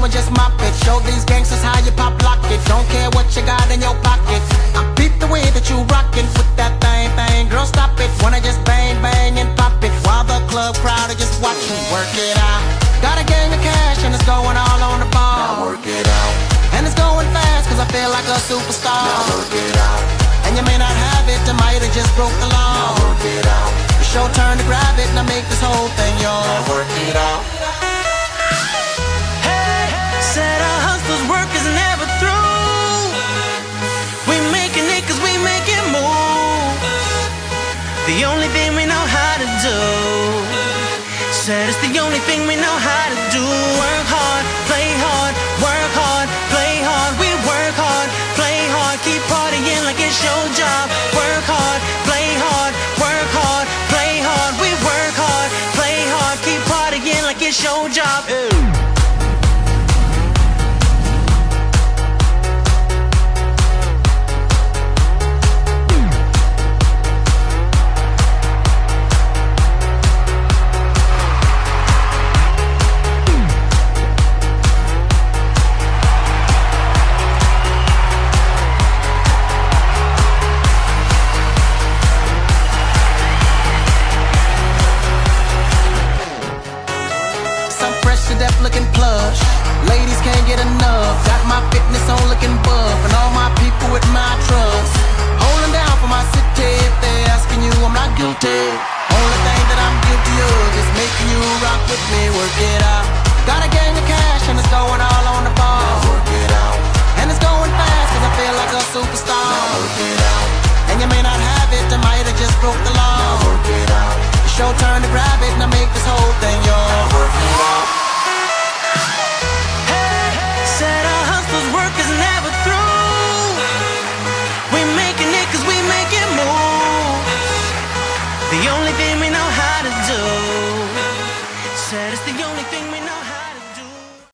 and just mop it. Show these gangsters how you pop lock it. Don't care what you got in your pocket. I beat the way that you rockin' with that thing. Girl, stop it. Wanna just bang, bang and pop it while the club crowd are just watching. Work it out. Got a gang of cash and it's going all on the ball. Now work it out. And it's going fast cause I feel like a superstar. Now work it out. And you may not have it, I might have just broke the law. Now work it out. It's your turn to grab it and I make this whole thing yours. Now work it out. Hey, said our hustlers' work is never through. We making it cause we make it move. The only thing we know how to do. Said it's the only thing we know how to do. Work hard, play hard, work hard, play hard. We work hard, play hard, keep partying like it's your job. Work hard, play hard, work hard, play hard. We work hard, play hard, keep partying like it's your job. Deaf looking plush, ladies can't get enough. Got my fitness on looking buff, and all my people with my trust. Holding down for my city, if they asking you, I'm not guilty. Only thing that I'm guilty of is making you rock with me. Work it out. Got a gang of cash and it's going all on the ball. Now work it out. And it's going fast cause I feel like a superstar. Now work it out. And you may not have it, I might have just broke the law. Now work it out. It's your turn to grab it and I make this whole thing yours. Now work it out. Said our hustlers' work is never through. We making it cause we make it move. The only thing we know how to do. Said it's the only thing we know how to do.